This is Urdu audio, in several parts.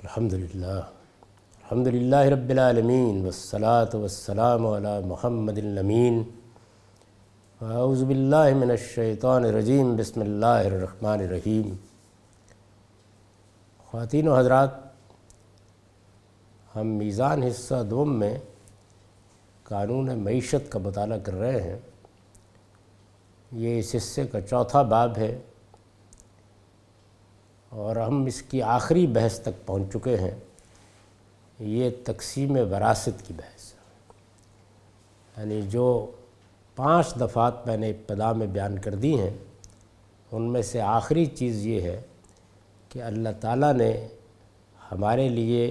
الحمدللہ رب العالمین والصلاة والسلام علی محمد الامین اعوذ باللہ من الشیطان الرجیم بسم اللہ الرحمن الرحیم۔ خواتین و حضرات، ہم میزان حصہ دوم میں قانون معیشت کا مطالعہ کر رہے ہیں۔ یہ اس حصے کا چوتھا باب ہے اور ہم اس کی آخری بحث تک پہنچ چکے ہیں۔ یہ تقسیم وراثت کی بحث ہے، یعنی جو 5 دفعات میں نے ابتدا میں بیان کر دی ہیں، ان میں سے آخری چیز یہ ہے کہ اللہ تعالیٰ نے ہمارے لیے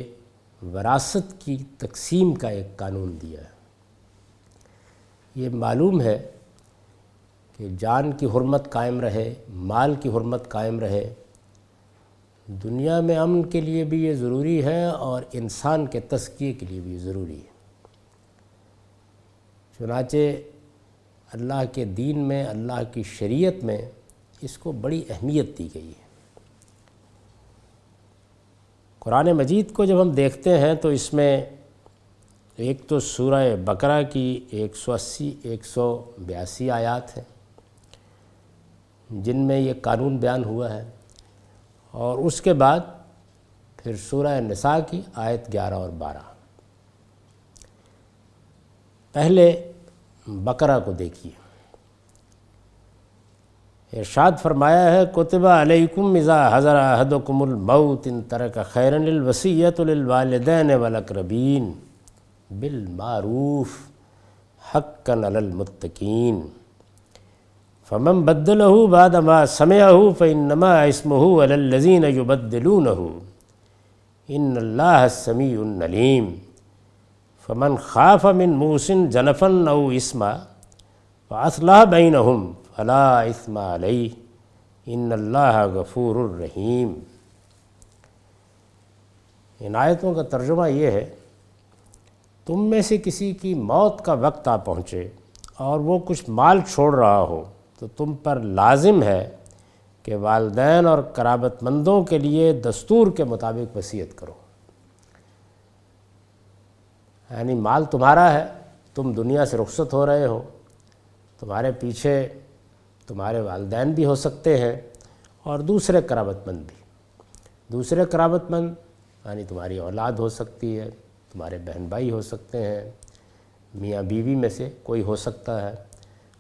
وراثت کی تقسیم کا ایک قانون دیا ہے۔ یہ معلوم ہے کہ جان کی حرمت قائم رہے، مال کی حرمت قائم رہے، دنیا میں امن کے لیے بھی یہ ضروری ہے اور انسان کے تزکیے کے لیے بھی ضروری ہے۔ چنانچہ اللہ کے دین میں، اللہ کی شریعت میں اس کو بڑی اہمیت دی گئی ہے۔ قرآن مجید کو جب ہم دیکھتے ہیں تو اس میں ایک تو سورہ بقرہ کی 180-182 آیات ہیں جن میں یہ قانون بیان ہوا ہے، اور اس کے بعد پھر سورہ نساء کی آیت 11 اور 12۔ پہلے بقرہ کو دیکھیے۔ ارشاد فرمایا ہے کتب علیکم اذا حضر احدکم الموت ان ترک خیرا الوصیۃ للوالدین والاقربین بالمعروف حقا علی المتقین فمن بدلہ بعد ما سمعہ فانما اسمہ علی الذین یبدلونہ ان اللہ سمیع علیم فمن خاف من موص جنفا او اثما فاصلح بینہم فلا اثم علیہ ان اللہ غفور الرحیم۔ ان آیتوں کا ترجمہ یہ ہے، تم میں سے کسی کی موت کا وقت آ پہنچے اور وہ کچھ مال چھوڑ رہا ہو تو تم پر لازم ہے کہ والدین اور قرابت مندوں کے لیے دستور کے مطابق وصیت کرو۔ یعنی مال تمہارا ہے، تم دنیا سے رخصت ہو رہے ہو، تمہارے پیچھے تمہارے والدین بھی ہو سکتے ہیں اور دوسرے قرابت مند بھی۔ دوسرے قرابت مند یعنی تمہاری اولاد ہو سکتی ہے، تمہارے بہن بھائی ہو سکتے ہیں، میاں بیوی میں سے کوئی ہو سکتا ہے،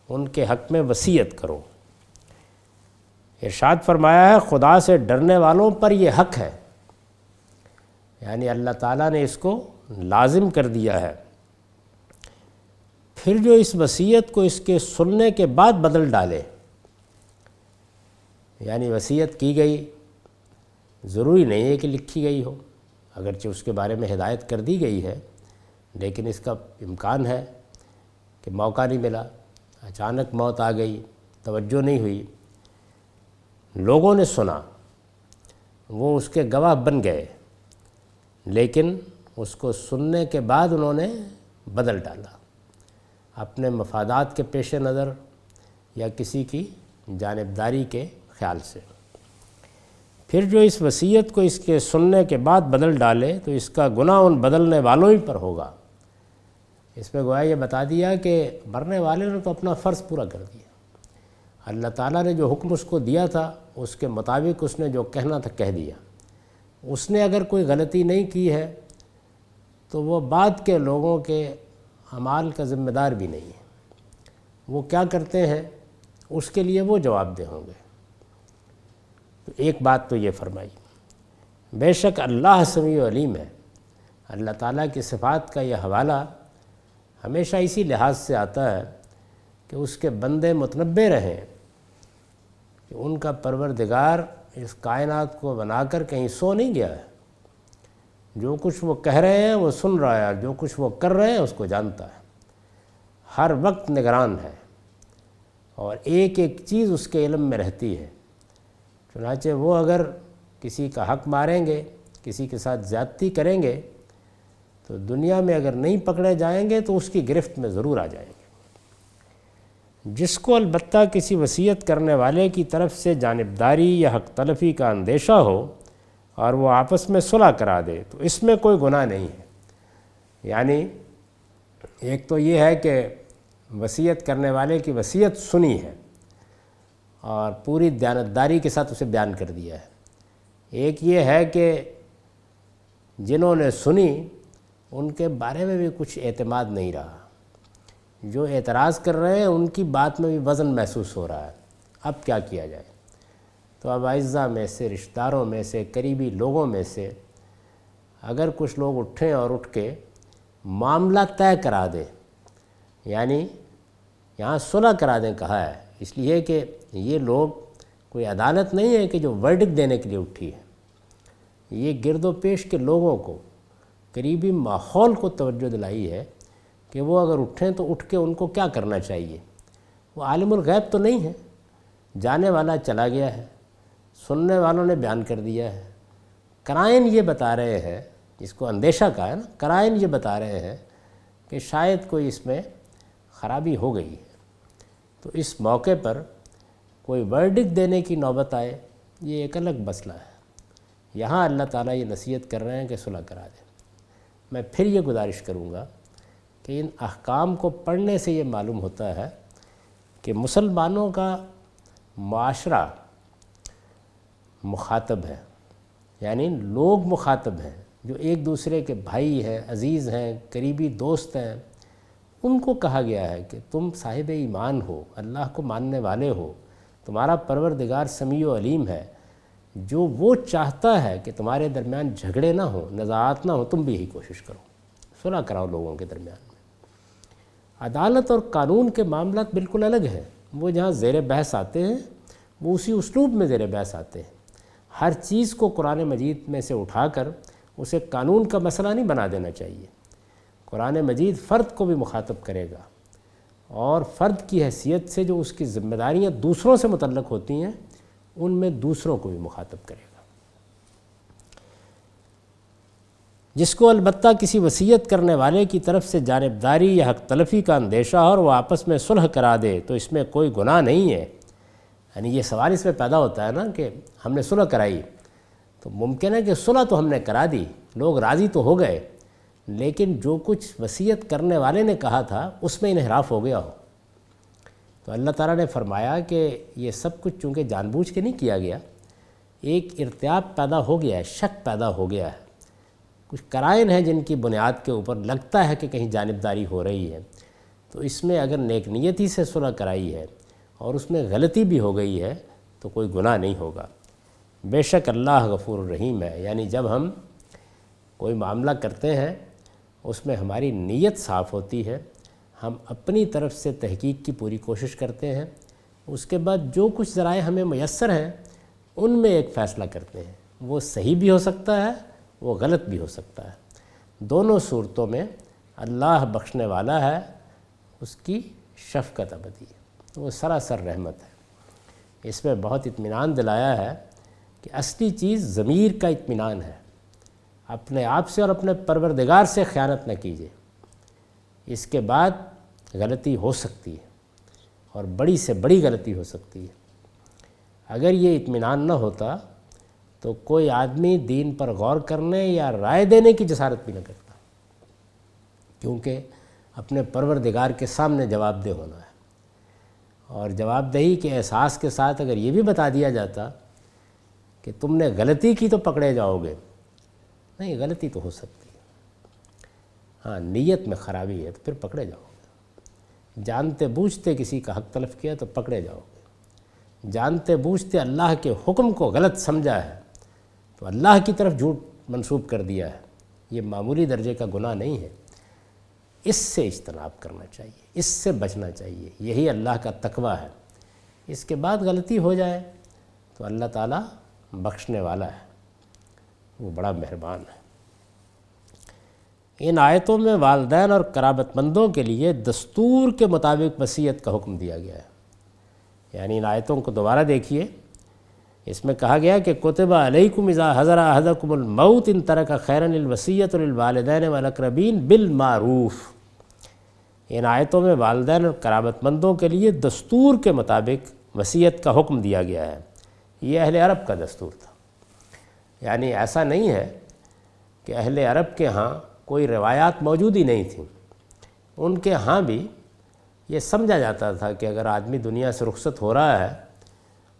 ان کے حق میں وصیت کرو۔ ارشاد فرمایا ہے خدا سے ڈرنے والوں پر یہ حق ہے، یعنی اللہ تعالیٰ نے اس کو لازم کر دیا ہے۔ پھر جو اس وصیت کو اس کے سننے کے بعد بدل ڈالے، یعنی وصیت کی گئی، ضروری نہیں ہے کہ لکھی گئی ہو، اگرچہ اس کے بارے میں ہدایت کر دی گئی ہے، لیکن اس کا امکان ہے کہ موقع نہیں ملا، اچانک موت آ گئی، توجہ نہیں ہوئی، لوگوں نے سنا، وہ اس کے گواہ بن گئے، لیکن اس کو سننے کے بعد انہوں نے بدل ڈالا اپنے مفادات کے پیش نظر یا کسی کی جانبداری کے خیال سے۔ پھر جو اس وصیت کو اس کے سننے کے بعد بدل ڈالے تو اس کا گناہ ان بدلنے والوں ہی پر ہوگا۔ اس میں گویا یہ بتا دیا کہ مرنے والے نے تو اپنا فرض پورا کر دیا، اللہ تعالیٰ نے جو حکم اس کو دیا تھا اس کے مطابق اس نے جو کہنا تھا کہہ دیا۔ اس نے اگر کوئی غلطی نہیں کی ہے تو وہ بعد کے لوگوں کے اعمال کا ذمہ دار بھی نہیں ہے، وہ کیا کرتے ہیں اس کے لیے وہ جواب دہ ہوں گے۔ تو ایک بات تو یہ فرمائی، بے شک اللہ سمیع علیم ہے۔ اللہ تعالیٰ کی صفات کا یہ حوالہ ہمیشہ اسی لحاظ سے آتا ہے کہ اس کے بندے متنبہ رہیں کہ ان کا پروردگار اس کائنات کو بنا کر کہیں سو نہیں گیا ہے، جو کچھ وہ کہہ رہے ہیں وہ سن رہا ہے، جو کچھ وہ کر رہے ہیں اس کو جانتا ہے، ہر وقت نگران ہے اور ایک ایک چیز اس کے علم میں رہتی ہے۔ چنانچہ وہ اگر کسی کا حق ماریں گے، کسی کے ساتھ زیادتی کریں گے تو دنیا میں اگر نہیں پکڑے جائیں گے تو اس کی گرفت میں ضرور آ جائیں گے۔ جس کو البتہ کسی وصیت کرنے والے کی طرف سے جانبداری یا حق تلفی کا اندیشہ ہو اور وہ آپس میں صلح کرا دے تو اس میں کوئی گناہ نہیں ہے۔ یعنی ایک تو یہ ہے کہ وصیت کرنے والے کی وصیت سنی ہے اور پوری دیانتداری کے ساتھ اسے بیان کر دیا ہے۔ ایک یہ ہے کہ جنہوں نے سنی ان کے بارے میں بھی کچھ اعتماد نہیں رہا، جو اعتراض کر رہے ہیں ان کی بات میں بھی وزن محسوس ہو رہا ہے، اب کیا کیا جائے؟ تو اب اعزاء میں سے، رشتہ داروں میں سے، قریبی لوگوں میں سے اگر کچھ لوگ اٹھیں اور اٹھ کے معاملہ طے کرا دیں، یعنی یہاں صلح کرا دیں کہا ہے، اس لیے کہ یہ لوگ کوئی عدالت نہیں ہے کہ جو ورڈکٹ دینے کے لیے اٹھی ہے، یہ گرد و پیش کے لوگوں کو، قریبی ماحول کو توجہ دلائی ہے کہ وہ اگر اٹھیں تو اٹھ کے ان کو کیا کرنا چاہیے۔ وہ عالم الغیب تو نہیں ہے، جانے والا چلا گیا ہے، سننے والوں نے بیان کر دیا ہے، قرائن یہ بتا رہے ہیں، جس کو اندیشہ کہا ہے نا، قرائن یہ بتا رہے ہیں کہ شاید کوئی اس میں خرابی ہو گئی ہے، تو اس موقع پر کوئی ورڈکٹ دینے کی نوبت آئے، یہ ایک الگ مسئلہ ہے۔ یہاں اللہ تعالیٰ یہ نصیحت کر رہے ہیں کہ صلح کرا دیں۔ میں پھر یہ گزارش کروں گا کہ ان احکام کو پڑھنے سے یہ معلوم ہوتا ہے کہ مسلمانوں کا معاشرہ مخاطب ہے، یعنی لوگ مخاطب ہیں جو ایک دوسرے کے بھائی ہیں، عزیز ہیں، قریبی دوست ہیں، ان کو کہا گیا ہے کہ تم صاحب ایمان ہو، اللہ کو ماننے والے ہو، تمہارا پروردگار سمیع و علیم ہے، جو وہ چاہتا ہے کہ تمہارے درمیان جھگڑے نہ ہوں، نزاعات نہ ہوں، تم بھی یہی کوشش کرو، صلح کراؤ لوگوں کے درمیان میں۔ عدالت اور قانون کے معاملات بالکل الگ ہیں، وہ جہاں زیر بحث آتے ہیں وہ اسی اسلوب میں زیر بحث آتے ہیں۔ ہر چیز کو قرآن مجید میں سے اٹھا کر اسے قانون کا مسئلہ نہیں بنا دینا چاہیے۔ قرآن مجید فرد کو بھی مخاطب کرے گا، اور فرد کی حیثیت سے جو اس کی ذمہ داریاں دوسروں سے متعلق ہوتی ہیں ان میں دوسروں کو بھی مخاطب کرے گا۔ جس کو البتہ کسی وصیت کرنے والے کی طرف سے جانبداری یا حق تلفی کا اندیشہ اور وہ آپس میں صلح کرا دے تو اس میں کوئی گناہ نہیں ہے۔ یعنی یہ سوال اس میں پیدا ہوتا ہے نا کہ ہم نے صلح کرائی تو ممکن ہے کہ صلح تو ہم نے کرا دی، لوگ راضی تو ہو گئے، لیکن جو کچھ وصیت کرنے والے نے کہا تھا اس میں انحراف ہو گیا ہو۔ تو اللہ تعالیٰ نے فرمایا کہ یہ سب کچھ چونکہ جان بوجھ کے نہیں کیا گیا، ایک ارتیاب پیدا ہو گیا ہے، شک پیدا ہو گیا ہے، کچھ قرائن ہیں جن کی بنیاد کے اوپر لگتا ہے کہ کہیں جانبداری ہو رہی ہے، تو اس میں اگر نیک نیتی سے صلح کرائی ہے اور اس میں غلطی بھی ہو گئی ہے تو کوئی گناہ نہیں ہوگا۔ بے شک اللہ غفور الرحیم ہے، یعنی جب ہم کوئی معاملہ کرتے ہیں اس میں ہماری نیت صاف ہوتی ہے، ہم اپنی طرف سے تحقیق کی پوری کوشش کرتے ہیں، اس کے بعد جو کچھ ذرائع ہمیں میسر ہیں ان میں ایک فیصلہ کرتے ہیں، وہ صحیح بھی ہو سکتا ہے، وہ غلط بھی ہو سکتا ہے، دونوں صورتوں میں اللہ بخشنے والا ہے، اس کی شفقت ابدی ہے، وہ سراسر رحمت ہے۔ اس میں بہت اطمینان دلایا ہے کہ اصلی چیز ضمیر کا اطمینان ہے، اپنے آپ سے اور اپنے پروردگار سے خیانت نہ کیجیے، اس کے بعد غلطی ہو سکتی ہے اور بڑی سے بڑی غلطی ہو سکتی ہے۔ اگر یہ اطمینان نہ ہوتا تو کوئی آدمی دین پر غور کرنے یا رائے دینے کی جسارت بھی نہ کرتا، کیونکہ اپنے پروردگار کے سامنے جواب دہ ہونا ہے، اور جواب دہی کے احساس کے ساتھ اگر یہ بھی بتا دیا جاتا کہ تم نے غلطی کی تو پکڑے جاؤ گے، نہیں، غلطی تو ہو سکتی ہے، ہاں نیت میں خرابی ہے تو پھر پکڑے جاؤ گے، جانتے بوجھتے کسی کا حق تلف کیا تو پکڑے جاؤ گے، جانتے بوجھتے اللہ کے حکم کو غلط سمجھا ہے تو اللہ کی طرف جھوٹ منسوب کر دیا ہے، یہ معمولی درجے کا گناہ نہیں ہے، اس سے اجتناب کرنا چاہیے، اس سے بچنا چاہیے، یہی اللہ کا تقوی ہے۔ اس کے بعد غلطی ہو جائے تو اللہ تعالیٰ بخشنے والا ہے، وہ بڑا مہربان ہے۔ ان آیتوں میں والدین اور قرابت مندوں کے لیے دستور کے مطابق وصیت کا حکم دیا گیا ہے، یعنی ان آیتوں کو دوبارہ دیکھیے، اس میں کہا گیا کہ کتب علیکم اذا حضر احدکم الموت ان ترک خیرا الوصیۃ للوالدین والاقربین بالمعروف۔ ان آیتوں میں والدین اور قرابت مندوں کے لیے دستور کے مطابق وصیت کا حکم دیا گیا ہے، یہ اہل عرب کا دستور تھا۔ یعنی ایسا نہیں ہے کہ اہل عرب کے ہاں کوئی روایات موجود ہی نہیں تھیں، ان کے ہاں بھی یہ سمجھا جاتا تھا کہ اگر آدمی دنیا سے رخصت ہو رہا ہے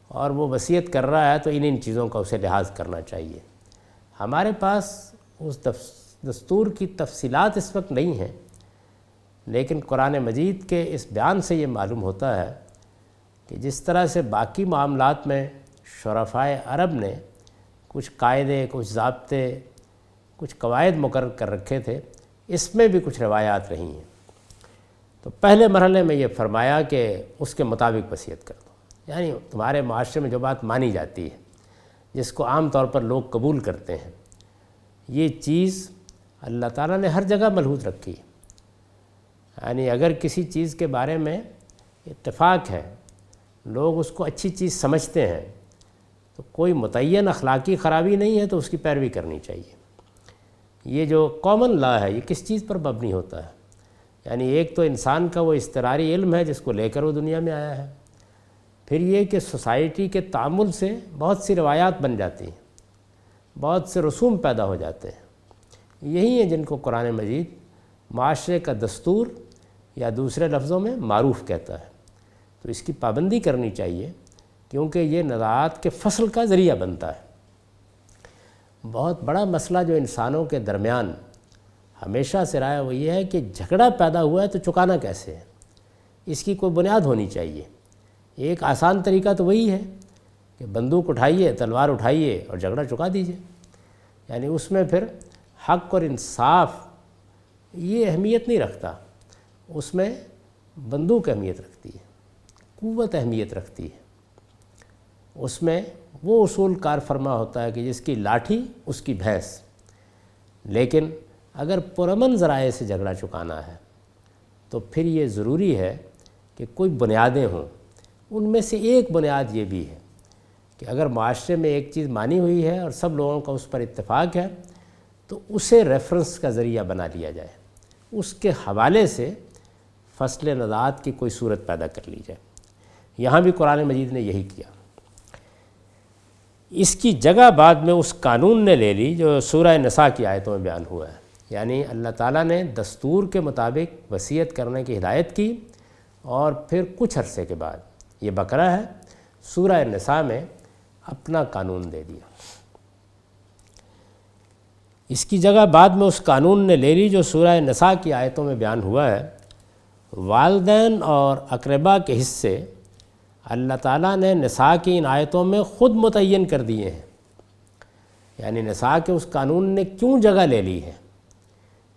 اور وہ وصیت کر رہا ہے تو ان چیزوں کا اسے لحاظ کرنا چاہیے۔ ہمارے پاس اس دستور کی تفصیلات اس وقت نہیں ہیں، لیکن قرآن مجید کے اس بیان سے یہ معلوم ہوتا ہے کہ جس طرح سے باقی معاملات میں شرفائے عرب نے کچھ قاعدے، کچھ ضابطے، کچھ قواعد مقرر کر رکھے تھے، اس میں بھی کچھ روایات رہی ہیں۔ تو پہلے مرحلے میں یہ فرمایا کہ اس کے مطابق وصیت کر دو، یعنی تمہارے معاشرے میں جو بات مانی جاتی ہے، جس کو عام طور پر لوگ قبول کرتے ہیں، یہ چیز اللہ تعالیٰ نے ہر جگہ ملحوظ رکھی ہے۔ یعنی اگر کسی چیز کے بارے میں اتفاق ہے، لوگ اس کو اچھی چیز سمجھتے ہیں، تو کوئی متعین اخلاقی خرابی نہیں ہے تو اس کی پیروی کرنی چاہیے۔ یہ جو کامن لا ہے، یہ کس چیز پر مبنی ہوتا ہے؟ یعنی ایک تو انسان کا وہ اضطراری علم ہے جس کو لے کر وہ دنیا میں آیا ہے، پھر یہ کہ سوسائٹی کے تعامل سے بہت سی روایات بن جاتی ہیں، بہت سے رسوم پیدا ہو جاتے ہیں، یہی ہیں جن کو قرآن مجید معاشرے کا دستور یا دوسرے لفظوں میں معروف کہتا ہے۔ تو اس کی پابندی کرنی چاہیے، کیونکہ یہ نزاعات کے فصل کا ذریعہ بنتا ہے۔ بہت بڑا مسئلہ جو انسانوں کے درمیان ہمیشہ سے رہا ہے وہ یہ ہے کہ جھگڑا پیدا ہوا ہے تو چکانا کیسے ہے، اس کی کوئی بنیاد ہونی چاہیے۔ ایک آسان طریقہ تو وہی ہے کہ بندوق اٹھائیے، تلوار اٹھائیے اور جھگڑا چکا دیجیے۔ یعنی اس میں پھر حق اور انصاف یہ اہمیت نہیں رکھتا، اس میں بندوق اہمیت رکھتی ہے، قوت اہمیت رکھتی ہے، اس میں وہ اصول کار فرما ہوتا ہے کہ جس کی لاٹھی اس کی بھینس۔ لیکن اگر پرامن ذرائع سے جھگڑا چکانا ہے تو پھر یہ ضروری ہے کہ کوئی بنیادیں ہوں۔ ان میں سے ایک بنیاد یہ بھی ہے کہ اگر معاشرے میں ایک چیز مانی ہوئی ہے اور سب لوگوں کا اس پر اتفاق ہے تو اسے ریفرنس کا ذریعہ بنا لیا جائے، اس کے حوالے سے فصل نزاعات کی کوئی صورت پیدا کر لی جائے۔ یہاں بھی قرآن مجید نے یہی کیا۔ اس کی جگہ بعد میں اس قانون نے لے لی جو سورہ نساء کی آیتوں میں بیان ہوا ہے، یعنی اللہ تعالیٰ نے دستور کے مطابق وصیت کرنے کی ہدایت کی، اور پھر کچھ عرصے کے بعد یہ بقرہ ہے، سورہ نساء میں اپنا قانون دے دیا۔ اس کی جگہ بعد میں اس قانون نے لے لی جو سورہ نساء کی آیتوں میں بیان ہوا ہے۔ والدین اور اقربا کے حصے اللہ تعالیٰ نے نساء کی ان آیتوں میں خود متعین کر دیے ہیں۔ یعنی نساء کے اس قانون نے کیوں جگہ لے لی ہے؟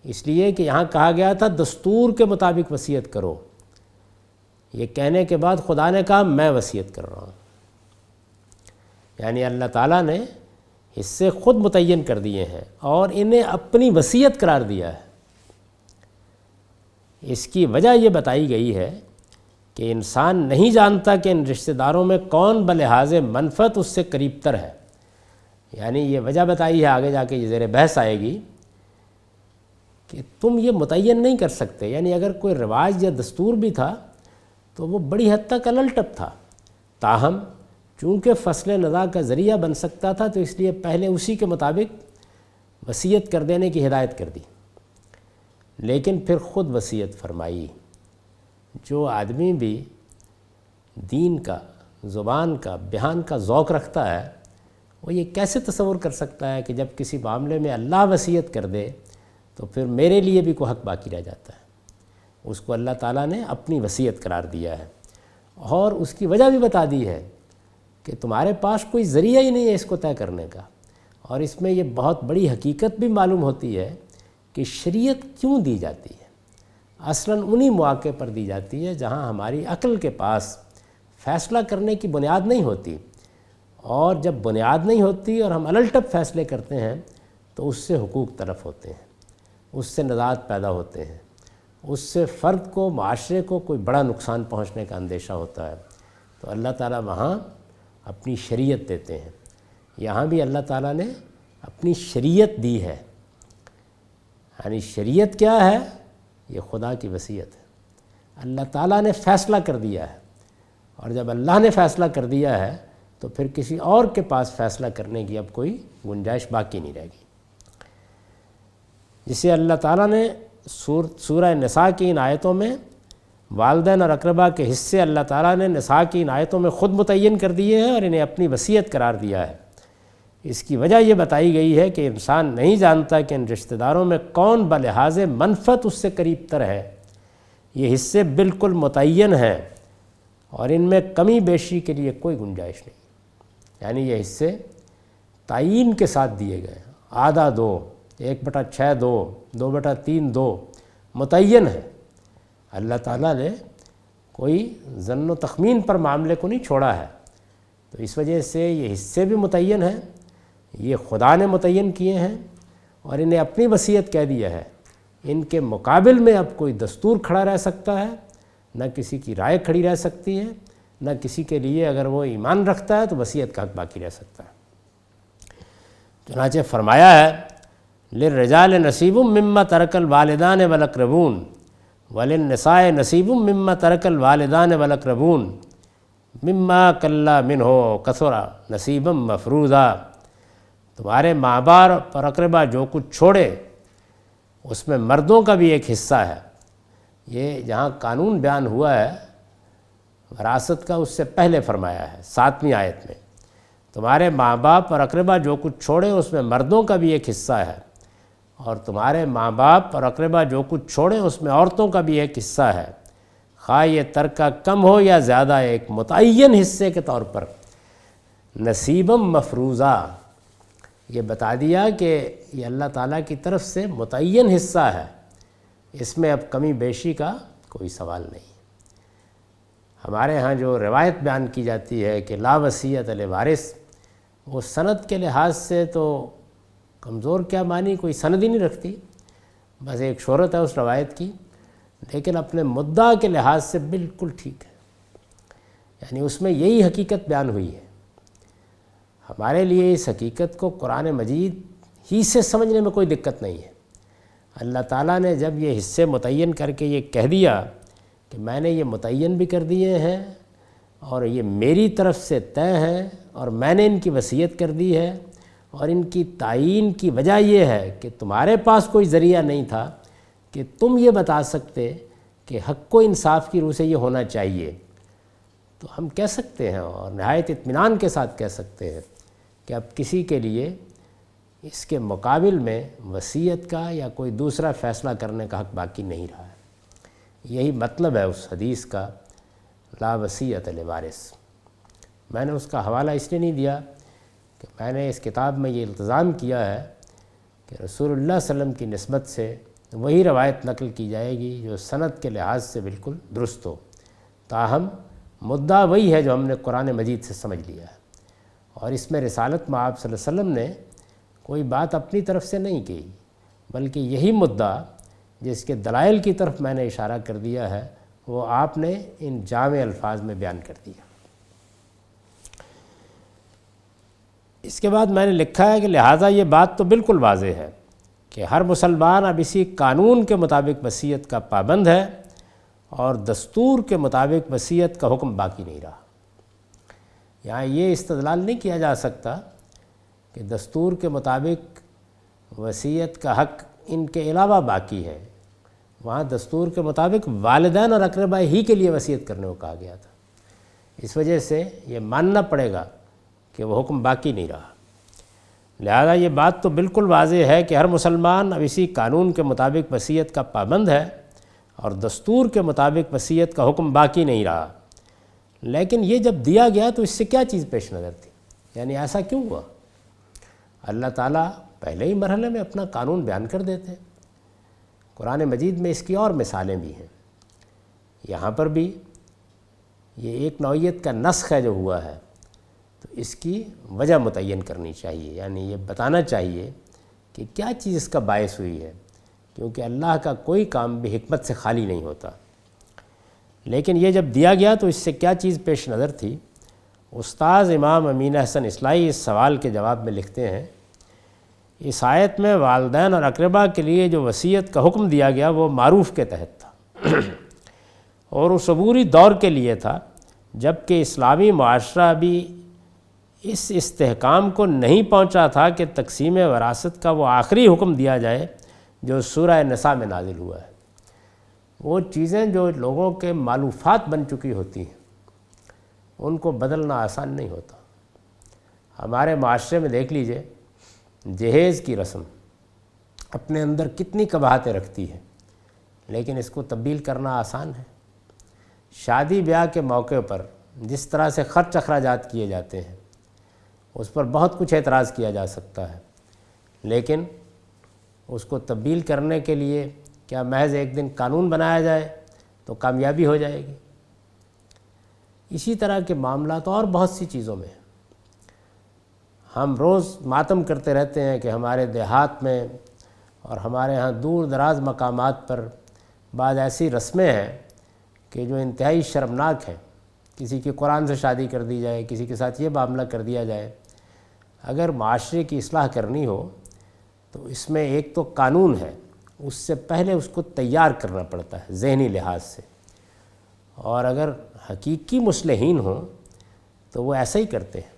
اس لیے کہ یہاں کہا گیا تھا دستور کے مطابق وصیت کرو، یہ کہنے کے بعد خدا نے کہا میں وصیت کر رہا ہوں۔ یعنی اللہ تعالیٰ نے حصے خود متعین کر دیے ہیں اور انہیں اپنی وصیت قرار دیا ہے۔ اس کی وجہ یہ بتائی گئی ہے کہ انسان نہیں جانتا کہ ان رشتہ داروں میں کون بلحاظ منفعت اس سے قریب تر ہے۔ یعنی یہ وجہ بتائی ہے، آگے جا کے یہ زیر بحث آئے گی کہ تم یہ متعین نہیں کر سکتے۔ یعنی اگر کوئی رواج یا دستور بھی تھا تو وہ بڑی حد تک الٹپ تھا، تاہم چونکہ فصل نزاع کا ذریعہ بن سکتا تھا تو اس لیے پہلے اسی کے مطابق وصیت کر دینے کی ہدایت کر دی، لیکن پھر خود وصیت فرمائی۔ جو آدمی بھی دین کا، زبان کا، بیان کا ذوق رکھتا ہے وہ یہ کیسے تصور کر سکتا ہے کہ جب کسی معاملے میں اللہ وصیت کر دے تو پھر میرے لیے بھی کوئی حق باقی رہ جاتا ہے؟ اس کو اللہ تعالیٰ نے اپنی وصیت قرار دیا ہے، اور اس کی وجہ بھی بتا دی ہے کہ تمہارے پاس کوئی ذریعہ ہی نہیں ہے اس کو طے کرنے کا۔ اور اس میں یہ بہت بڑی حقیقت بھی معلوم ہوتی ہے کہ شریعت کیوں دی جاتی ہے۔ اصلاً انہی مواقع پر دی جاتی ہے جہاں ہماری عقل کے پاس فیصلہ کرنے کی بنیاد نہیں ہوتی، اور جب بنیاد نہیں ہوتی اور ہم الٹپ فیصلے کرتے ہیں تو اس سے حقوق تلف ہوتے ہیں، اس سے نزاعات پیدا ہوتے ہیں، اس سے فرد کو، معاشرے کو کوئی بڑا نقصان پہنچنے کا اندیشہ ہوتا ہے۔ تو اللہ تعالیٰ وہاں اپنی شریعت دیتے ہیں، یہاں بھی اللہ تعالیٰ نے اپنی شریعت دی ہے۔ یعنی شریعت کیا ہے؟ یہ خدا کی وصیت ہے، اللہ تعالیٰ نے فیصلہ کر دیا ہے، اور جب اللہ نے فیصلہ کر دیا ہے تو پھر کسی اور کے پاس فیصلہ کرنے کی اب کوئی گنجائش باقی نہیں رہے گی۔ جسے اللہ تعالیٰ نے سورہ نساء کی ان آیتوں میں والدین اور اقربا کے حصے اللہ تعالیٰ نے نساء کی ان آیتوں میں خود متعین کر دیے ہیں اور انہیں اپنی وصیت قرار دیا ہے۔ اس کی وجہ یہ بتائی گئی ہے کہ انسان نہیں جانتا کہ ان رشتہ داروں میں کون بلحاظ منفعت اس سے قریب تر ہے۔ یہ حصے بالکل متعین ہیں اور ان میں کمی بیشی کے لیے کوئی گنجائش نہیں، یعنی یہ حصے تعین کے ساتھ دیے گئے ہیں، آدھا دو، 1/6 دو، 2/3 دو، متعین ہے۔ اللہ تعالیٰ نے کوئی ظن و تخمین پر معاملے کو نہیں چھوڑا ہے، تو اس وجہ سے یہ حصے بھی متعین ہیں، یہ خدا نے متعین کیے ہیں اور انہیں اپنی وصیت کہہ دیا ہے۔ ان کے مقابل میں اب کوئی دستور کھڑا رہ سکتا ہے، نہ کسی کی رائے کھڑی رہ سکتی ہے، نہ کسی کے لیے اگر وہ ایمان رکھتا ہے تو وصیت کا حق باقی رہ سکتا ہے۔ چنانچہ فرمایا ہے للرجال نصیب مما ترک الوالدان والاقربون وللنساء نصیب مما ترک الوالدان والاقربون مما قل منہ کثر نصیبا مفروضا۔ تمہارے ماں باپ اور اقربا جو کچھ چھوڑے اس میں مردوں کا بھی ایک حصہ ہے۔ یہ جہاں قانون بیان ہوا ہے وراثت کا اس سے پہلے فرمایا ہے 7ویں آیت میں، تمہارے ماں باپ اور اقربا جو کچھ چھوڑے اس میں مردوں کا بھی ایک حصہ ہے، اور تمہارے ماں باپ اور اقربا جو کچھ چھوڑے اس میں عورتوں کا بھی ایک حصہ ہے، خواہ یہ ترکہ کم ہو یا زیادہ، ایک متعین حصے کے طور پر نصیبا مفروضہ۔ یہ بتا دیا کہ یہ اللہ تعالیٰ کی طرف سے متعین حصہ ہے، اس میں اب کمی بیشی کا کوئی سوال نہیں۔ ہمارے ہاں جو روایت بیان کی جاتی ہے کہ لا وصیت لوارث، وہ سند کے لحاظ سے تو کمزور کیا معنی، کوئی سند ہی نہیں رکھتی، بس ایک شہرت ہے اس روایت کی، لیکن اپنے مدعا کے لحاظ سے بالکل ٹھیک ہے، یعنی اس میں یہی حقیقت بیان ہوئی ہے۔ ہمارے لیے اس حقیقت کو قرآن مجید ہی سے سمجھنے میں کوئی دقت نہیں ہے۔ اللہ تعالیٰ نے جب یہ حصے متعین کر کے یہ کہہ دیا کہ میں نے یہ متعین بھی کر دیے ہیں اور یہ میری طرف سے طے ہیں اور میں نے ان کی وصیت کر دی ہے، اور ان کی تعیین کی وجہ یہ ہے کہ تمہارے پاس کوئی ذریعہ نہیں تھا کہ تم یہ بتا سکتے کہ حق و انصاف کی روح سے یہ ہونا چاہیے، تو ہم کہہ سکتے ہیں اور نہایت اطمینان کے ساتھ کہہ سکتے ہیں کہ اب کسی کے لیے اس کے مقابل میں وصیت کا یا کوئی دوسرا فیصلہ کرنے کا حق باقی نہیں رہا ہے۔ یہی مطلب ہے اس حدیث کا لا وصیت لوارث۔ میں نے اس کا حوالہ اس لیے نہیں دیا کہ میں نے اس کتاب میں یہ التزام کیا ہے کہ رسول اللہ صلی اللہ علیہ وسلم کی نسبت سے وہی روایت نقل کی جائے گی جو سند کے لحاظ سے بالکل درست ہو، تاہم مدعا وہی ہے جو ہم نے قرآن مجید سے سمجھ لیا ہے، اور اس میں رسالت میں آپ صلی اللہ علیہ وسلم نے کوئی بات اپنی طرف سے نہیں کی، بلکہ یہی مدعا جس کے دلائل کی طرف میں نے اشارہ کر دیا ہے وہ آپ نے ان جامع الفاظ میں بیان کر دیا۔ اس کے بعد میں نے لکھا ہے کہ لہٰذا یہ بات تو بالکل واضح ہے کہ ہر مسلمان اب اسی قانون کے مطابق وصیت کا پابند ہے اور دستور کے مطابق وصیت کا حکم باقی نہیں رہا۔ یہاں یہ استدلال نہیں کیا جا سکتا کہ دستور کے مطابق وصیت کا حق ان کے علاوہ باقی ہے، وہاں دستور کے مطابق والدین اور اقربا ہی کے لیے وصیت کرنے کو کہا گیا تھا، اس وجہ سے یہ ماننا پڑے گا کہ وہ حکم باقی نہیں رہا۔ لہذا یہ بات تو بالکل واضح ہے کہ ہر مسلمان اب اسی قانون کے مطابق وصیت کا پابند ہے اور دستور کے مطابق وصیت کا حکم باقی نہیں رہا۔ لیکن یہ جب دیا گیا تو اس سے کیا چیز پیش نظر تھی، یعنی ایسا کیوں ہوا؟ اللہ تعالیٰ پہلے ہی مرحلے میں اپنا قانون بیان کر دیتے، قرآن مجید میں اس کی اور مثالیں بھی ہیں، یہاں پر بھی یہ ایک نوعیت کا نسخ ہے جو ہوا ہے، تو اس کی وجہ متعین کرنی چاہیے، یعنی یہ بتانا چاہیے کہ کیا چیز اس کا باعث ہوئی ہے، کیونکہ اللہ کا کوئی کام بھی حکمت سے خالی نہیں ہوتا۔ لیکن یہ جب دیا گیا تو اس سے کیا چیز پیش نظر تھی؟ استاذ امام امین احسن اصلاحی اس سوال کے جواب میں لکھتے ہیں، اس آیت میں والدین اور اقربا کے لیے جو وصیت کا حکم دیا گیا وہ معروف کے تحت تھا اور اس عبوری دور کے لیے تھا جب کہ اسلامی معاشرہ بھی اس استحکام کو نہیں پہنچا تھا کہ تقسیم وراثت کا وہ آخری حکم دیا جائے جو سورہ نساء میں نازل ہوا ہے۔ وہ چیزیں جو لوگوں کے مألوفات بن چکی ہوتی ہیں ان کو بدلنا آسان نہیں ہوتا۔ ہمارے معاشرے میں دیکھ لیجئے، جہیز کی رسم اپنے اندر کتنی قباحتیں رکھتی ہے، لیکن اس کو تبدیل کرنا آسان ہے۔ شادی بیاہ کے موقع پر جس طرح سے خرچ اخراجات کیے جاتے ہیں اس پر بہت کچھ اعتراض کیا جا سکتا ہے، لیکن اس کو تبدیل کرنے کے لیے کیا محض ایک دن قانون بنایا جائے تو کامیابی ہو جائے گی؟ اسی طرح کے معاملات اور بہت سی چیزوں میں ہم روز ماتم کرتے رہتے ہیں کہ ہمارے دیہات میں اور ہمارے ہاں دور دراز مقامات پر بعض ایسی رسمیں ہیں کہ جو انتہائی شرمناک ہیں۔ کسی کی قرآن سے شادی کر دی جائے، کسی کے ساتھ یہ معاملہ کر دیا جائے۔ اگر معاشرے کی اصلاح کرنی ہو تو اس میں ایک تو قانون ہے، اس سے پہلے اس کو تیار کرنا پڑتا ہے ذہنی لحاظ سے، اور اگر حقیقی مصلحین ہوں تو وہ ایسا ہی کرتے ہیں۔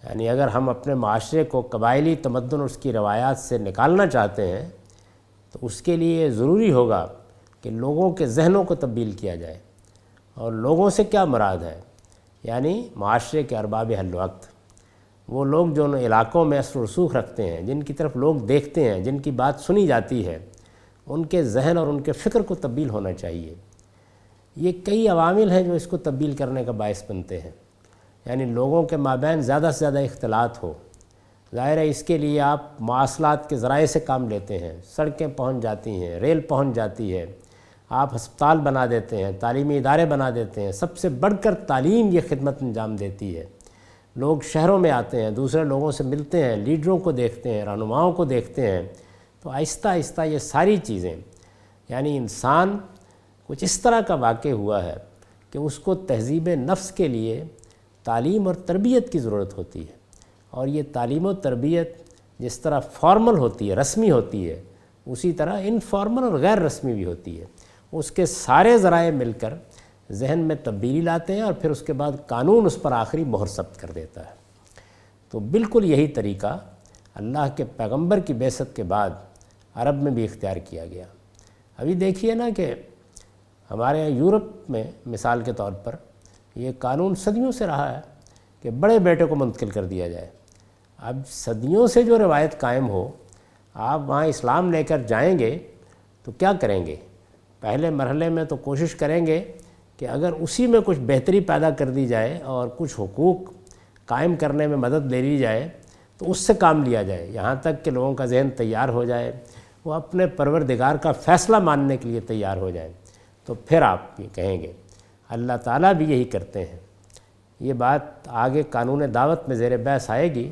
یعنی اگر ہم اپنے معاشرے کو قبائلی تمدن اور اس کی روایات سے نکالنا چاہتے ہیں تو اس کے لیے ضروری ہوگا کہ لوگوں کے ذہنوں کو تبدیل کیا جائے۔ اور لوگوں سے کیا مراد ہے؟ یعنی معاشرے کے ارباب حل وقت، وہ لوگ جو ان علاقوں میں اثر و رسوخ رکھتے ہیں، جن کی طرف لوگ دیکھتے ہیں، جن کی بات سنی جاتی ہے، ان کے ذہن اور ان کے فکر کو تبدیل ہونا چاہیے۔ یہ کئی عوامل ہیں جو اس کو تبدیل کرنے کا باعث بنتے ہیں۔ یعنی لوگوں کے مابین زیادہ سے زیادہ اختلاط ہو۔ ظاہر ہے اس کے لیے آپ مواصلات کے ذرائع سے کام لیتے ہیں، سڑکیں پہنچ جاتی ہیں، ریل پہنچ جاتی ہے، آپ ہسپتال بنا دیتے ہیں، تعلیمی ادارے بنا دیتے ہیں۔ سب سے بڑھ کر تعلیم یہ خدمت انجام دیتی ہے۔ لوگ شہروں میں آتے ہیں، دوسرے لوگوں سے ملتے ہیں، لیڈروں کو دیکھتے ہیں، رہنماؤں کو دیکھتے ہیں، تو آہستہ آہستہ یہ ساری چیزیں، یعنی انسان کچھ اس طرح کا واقع ہوا ہے کہ اس کو تہذیب نفس کے لیے تعلیم اور تربیت کی ضرورت ہوتی ہے۔ اور یہ تعلیم و تربیت جس طرح فارمل ہوتی ہے، رسمی ہوتی ہے، اسی طرح انفارمل اور غیر رسمی بھی ہوتی ہے۔ اس کے سارے ذرائع مل کر ذہن میں تبدیلی لاتے ہیں اور پھر اس کے بعد قانون اس پر آخری مہر ثبت کر دیتا ہے۔ تو بالکل یہی طریقہ اللہ کے پیغمبر کی بعثت کے بعد عرب میں بھی اختیار کیا گیا۔ ابھی دیکھیے نا کہ ہمارے یہاں یورپ میں مثال کے طور پر یہ قانون صدیوں سے رہا ہے کہ بڑے بیٹے کو منتقل کر دیا جائے۔ اب صدیوں سے جو روایت قائم ہو، آپ وہاں اسلام لے کر جائیں گے تو کیا کریں گے؟ پہلے مرحلے میں تو کوشش کریں گے کہ اگر اسی میں کچھ بہتری پیدا کر دی جائے اور کچھ حقوق قائم کرنے میں مدد لے لی جائے تو اس سے کام لیا جائے، یہاں تک کہ لوگوں کا ذہن تیار ہو جائے، وہ اپنے پروردگار کا فیصلہ ماننے کے لیے تیار ہو جائیں، تو پھر آپ یہ کہیں گے۔ اللہ تعالیٰ بھی یہی کرتے ہیں۔ یہ بات آگے قانون دعوت میں زیر بحث آئے گی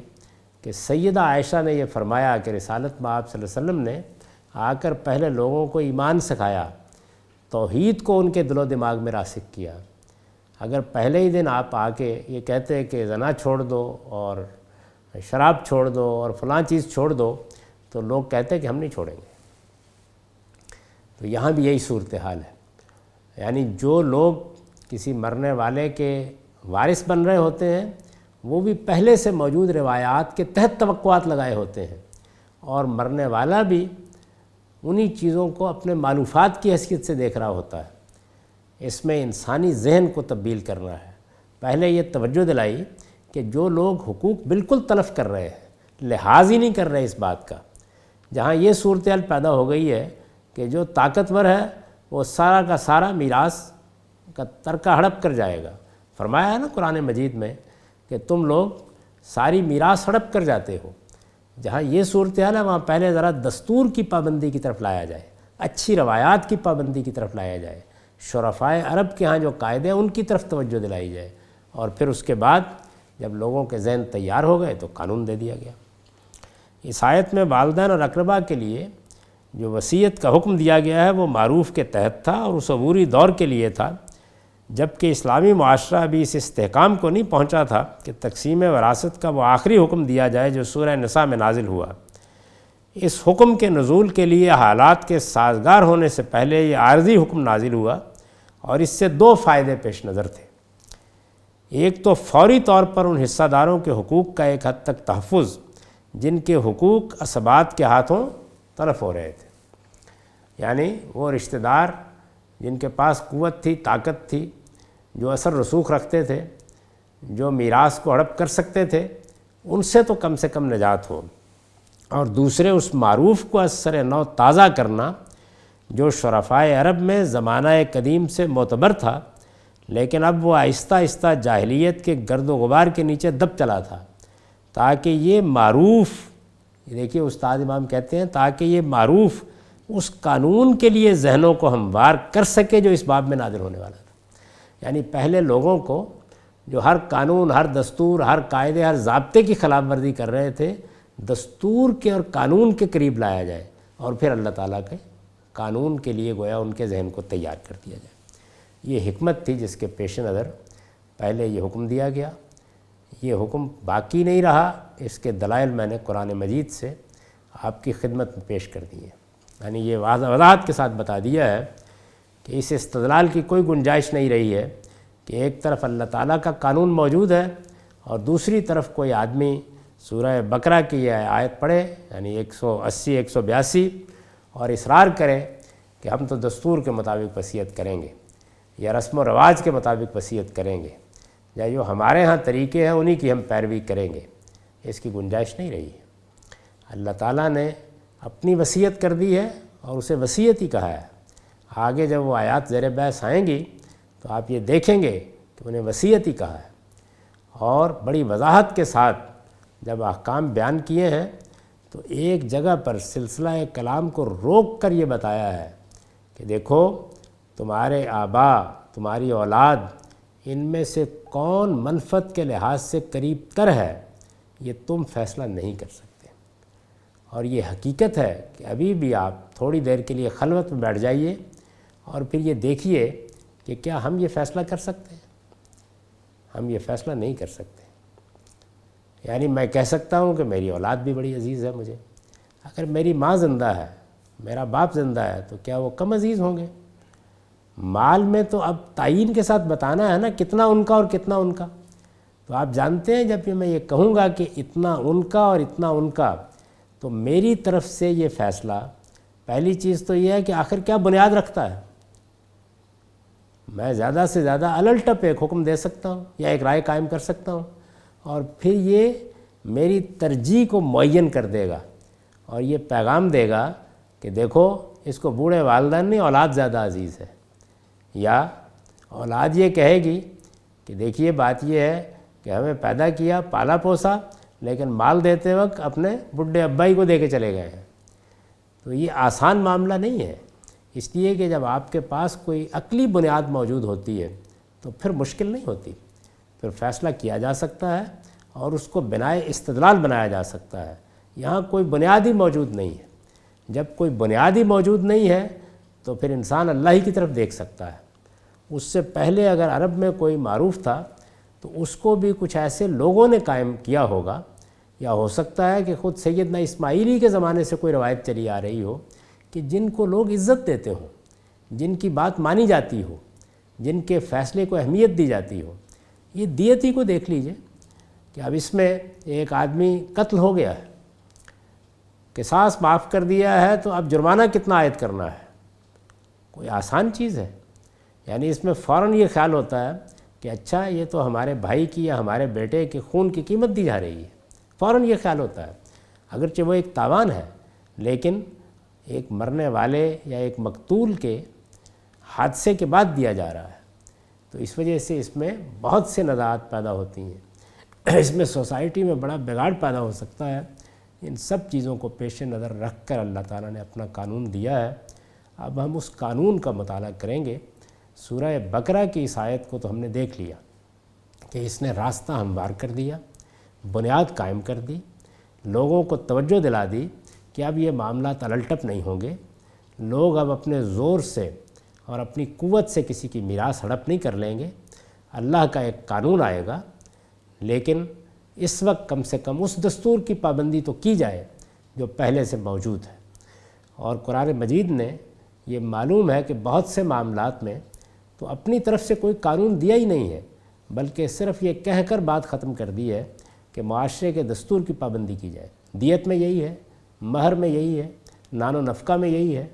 کہ سیدہ عائشہ نے یہ فرمایا کہ رسالت میں آپ صلی اللہ علیہ وسلم نے آ کر پہلے لوگوں کو ایمان سکھایا، توحید کو ان کے دل و دماغ میں راسخ کیا۔ اگر پہلے ہی دن آپ آ کے یہ کہتے کہ زنا چھوڑ دو اور شراب چھوڑ دو اور فلاں چیز چھوڑ دو تو لوگ کہتے کہ ہم نہیں چھوڑیں گے۔ تو یہاں بھی یہی صورتحال ہے، یعنی جو لوگ کسی مرنے والے کے وارث بن رہے ہوتے ہیں وہ بھی پہلے سے موجود روایات کے تحت توقعات لگائے ہوتے ہیں، اور مرنے والا بھی انہی چیزوں کو اپنے مألوفات کی حیثیت سے دیکھ رہا ہوتا ہے۔ اس میں انسانی ذہن کو تبدیل کرنا ہے۔ پہلے یہ توجہ دلائی کہ جو لوگ حقوق بالکل تلف کر رہے ہیں، لحاظ ہی نہیں کر رہے اس بات کا، جہاں یہ صورتحال پیدا ہو گئی ہے کہ جو طاقتور ہے وہ سارا کا سارا میراث کا ترکہ ہڑپ کر جائے گا۔ فرمایا ہے نا قرآن مجید میں کہ تم لوگ ساری میراث ہڑپ کر جاتے ہو۔ جہاں یہ صورتحال ہے وہاں پہلے ذرا دستور کی پابندی کی طرف لایا جائے، اچھی روایات کی پابندی کی طرف لایا جائے، شرفائے عرب کے ہاں جو قاعدے ہیں ان کی طرف توجہ دلائی جائے، اور پھر اس کے بعد جب لوگوں کے ذہن تیار ہو گئے تو قانون دے دیا گیا۔ اس آیت میں والدین اور اقربا کے لیے جو وصیت کا حکم دیا گیا ہے وہ معروف کے تحت تھا اور اس عبوری دور کے لیے تھا جبکہ اسلامی معاشرہ ابھی اس استحکام کو نہیں پہنچا تھا کہ تقسیم وراثت کا وہ آخری حکم دیا جائے جو سورہ نساء میں نازل ہوا۔ اس حکم کے نزول کے لیے حالات کے سازگار ہونے سے پہلے یہ عارضی حکم نازل ہوا، اور اس سے دو فائدے پیش نظر تھے۔ ایک تو فوری طور پر ان حصہ داروں کے حقوق کا ایک حد تک تحفظ جن کے حقوق اسبات کے ہاتھوں تلف ہو رہے تھے، یعنی وہ رشتہ دار جن کے پاس قوت تھی، طاقت تھی، جو اثر رسوخ رکھتے تھے، جو میراث کو ہڑپ کر سکتے تھے، ان سے کم نجات ہو، اور دوسرے اس معروف کو از سر نو تازہ کرنا جو شرفائے عرب میں زمانہ قدیم سے معتبر تھا، لیکن اب وہ آہستہ آہستہ جاہلیت کے گرد و غبار کے نیچے دب چلا تھا، تاکہ یہ معروف، دیکھیے استاد امام کہتے ہیں، تاکہ یہ معروف اس قانون کے لیے ذہنوں کو ہموار کر سکے جو اس باب میں نازل ہونے والا تھا۔ یعنی پہلے لوگوں کو جو ہر قانون، ہر دستور، ہر قاعدے، ہر ضابطے کی خلاف ورزی کر رہے تھے، دستور کے اور قانون کے قریب لایا جائے، اور پھر اللہ تعالیٰ کے قانون کے لیے گویا ان کے ذہن کو تیار کر دیا جائے۔ یہ حکمت تھی جس کے پیش نظر پہلے یہ حکم دیا گیا۔ یہ حکم باقی نہیں رہا، اس کے دلائل میں نے قرآن مجید سے آپ کی خدمت میں پیش کر دی ہیں، یعنی یہ وضاحت کے ساتھ بتا دیا ہے کہ اس استدلال کی کوئی گنجائش نہیں رہی ہے کہ ایک طرف اللہ تعالیٰ کا قانون موجود ہے اور دوسری طرف کوئی آدمی سورہ بقرہ کی یہ آیت پڑھے، یعنی 180 182، اور اصرار کرے کہ ہم تو دستور کے مطابق وصیت کریں گے یا رسم و رواج کے مطابق وصیت کریں گے، یا جو ہمارے ہاں طریقے ہیں انہی کی ہم پیروی کریں گے۔ اس کی گنجائش نہیں رہی ہے۔ اللہ تعالیٰ نے اپنی وصیت کر دی ہے اور اسے وصیت ہی کہا ہے۔ آگے جب وہ آیات زیر بحث آئیں گی تو آپ یہ دیکھیں گے کہ انہیں وصیت ہی کہا ہے، اور بڑی وضاحت کے ساتھ جب احکام بیان کیے ہیں تو ایک جگہ پر سلسلہ کلام کو روک کر یہ بتایا ہے کہ دیکھو تمہارے آبا، تمہاری اولاد، ان میں سے کون منفعت کے لحاظ سے قریب تر ہے، یہ تم فیصلہ نہیں کر سکتے۔ اور یہ حقیقت ہے کہ ابھی بھی آپ تھوڑی دیر کے لیے خلوت میں بیٹھ جائیے اور پھر یہ دیکھیے کہ کیا ہم یہ فیصلہ کر سکتے ہیں؟ ہم یہ فیصلہ نہیں کر سکتے۔ یعنی میں کہہ سکتا ہوں کہ میری اولاد بھی بڑی عزیز ہے مجھے، اگر میری ماں زندہ ہے، میرا باپ زندہ ہے، تو کیا وہ کم عزیز ہوں گے؟ مال میں تو اب تعین کے ساتھ بتانا ہے نا کتنا ان کا اور کتنا ان کا۔ تو آپ جانتے ہیں جب میں یہ کہوں گا کہ اتنا ان کا اور اتنا ان کا، تو میری طرف سے یہ فیصلہ، پہلی چیز تو یہ ہے کہ آخر کیا بنیاد رکھتا ہے۔ میں زیادہ سے زیادہ الٹپ ایک حکم دے سکتا ہوں یا ایک رائے قائم کر سکتا ہوں، اور پھر یہ میری ترجیح کو معین کر دے گا اور یہ پیغام دے گا کہ دیکھو اس کو بوڑھے والدین نہیں، اولاد زیادہ عزیز ہے، یا اولاد یہ کہے گی کہ دیکھیے بات یہ ہے کہ ہمیں پیدا کیا، پالا پوسا، لیکن مال دیتے وقت اپنے بڈھے ابائی کو دے کے چلے گئے ہیں۔ تو یہ آسان معاملہ نہیں ہے، اس لیے کہ جب آپ کے پاس کوئی عقلی بنیاد موجود ہوتی ہے تو پھر مشکل نہیں ہوتی، پھر فیصلہ کیا جا سکتا ہے اور اس کو بنائے استدلال بنایا جا سکتا ہے۔ یہاں کوئی بنیادی موجود نہیں ہے۔ جب کوئی بنیادی موجود نہیں ہے تو پھر انسان اللہ ہی کی طرف دیکھ سکتا ہے۔ اس سے پہلے اگر عرب میں کوئی معروف تھا تو اس کو بھی کچھ ایسے لوگوں نے قائم کیا ہوگا، یا ہو سکتا ہے کہ خود سیدنا اسماعیلی کے زمانے سے کوئی روایت چلی آ رہی ہو کہ جن کو لوگ عزت دیتے ہوں، جن کی بات مانی جاتی ہو، جن کے فیصلے کو اہمیت دی جاتی ہو۔ یہ دیت ہی کو دیکھ لیجئے کہ اب اس میں ایک آدمی قتل ہو گیا ہے، قصاص معاف کر دیا ہے، تو اب جرمانہ کتنا عائد کرنا ہے؟ کوئی آسان چیز ہے؟ یعنی اس میں فوراً یہ خیال ہوتا ہے کہ اچھا یہ تو ہمارے بھائی کی یا ہمارے بیٹے کے خون کی قیمت دی جا رہی ہے، فوراً یہ خیال ہوتا ہے، اگرچہ وہ ایک تاوان ہے، لیکن ایک مرنے والے یا ایک مقتول کے حادثے کے بعد دیا جا رہا ہے۔ تو اس وجہ سے اس میں بہت سے نزاعات پیدا ہوتی ہیں، اس میں سوسائٹی میں بڑا بگاڑ پیدا ہو سکتا ہے۔ ان سب چیزوں کو پیش نظر رکھ کر اللہ تعالیٰ نے اپنا قانون دیا ہے۔ اب ہم اس قانون کا مطالعہ کریں گے۔ سورہ بقرہ کی اس آیت کو تو ہم نے دیکھ لیا کہ اس نے راستہ ہموار کر دیا، بنیاد قائم کر دی، لوگوں کو توجہ دلا دی کہ اب یہ معاملات الٹپ نہیں ہوں گے، لوگ اب اپنے زور سے اور اپنی قوت سے کسی کی میراث ہڑپ نہیں کر لیں گے، اللہ کا ایک قانون آئے گا، لیکن اس وقت کم سے کم اس دستور کی پابندی تو کی جائے جو پہلے سے موجود ہے۔ اور قرآن مجید نے یہ معلوم ہے کہ بہت سے معاملات میں تو اپنی طرف سے کوئی قانون دیا ہی نہیں ہے، بلکہ صرف یہ کہہ کر بات ختم کر دی ہے کہ معاشرے کے دستور کی پابندی کی جائے۔ دیت میں یہی ہے، مہر میں یہی ہے، نان و نفقہ میں یہی ہے،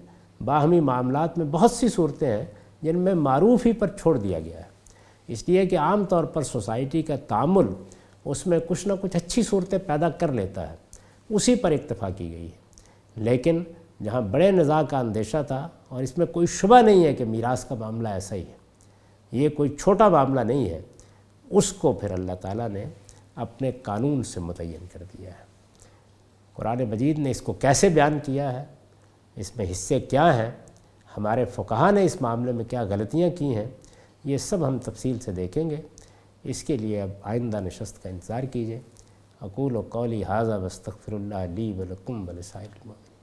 باہمی معاملات میں بہت سی صورتیں ہیں جن میں معروف ہی پر چھوڑ دیا گیا ہے، اس لیے کہ عام طور پر سوسائٹی کا تعامل اس میں کچھ نہ کچھ اچھی صورتیں پیدا کر لیتا ہے، اسی پر اکتفا کی گئی ہے۔ لیکن جہاں بڑے نزاع کا اندیشہ تھا، اور اس میں کوئی شبہ نہیں ہے کہ میراث کا معاملہ ایسا ہی ہے، یہ کوئی چھوٹا معاملہ نہیں ہے، اس کو پھر اللہ تعالیٰ نے اپنے قانون سے متعین کر دیا ہے۔ قرآن مجید نے اس کو کیسے بیان کیا ہے، اس میں حصے کیا ہیں، ہمارے فقہا نے اس معاملے میں کیا غلطیاں کی ہیں، یہ سب ہم تفصیل سے دیکھیں گے۔ اس کے لیے اب آئندہ نشست کا انتظار کیجیے۔ اقول قولی ھذا واستغفر اللہ لی ولکم ولسائر المؤمنین۔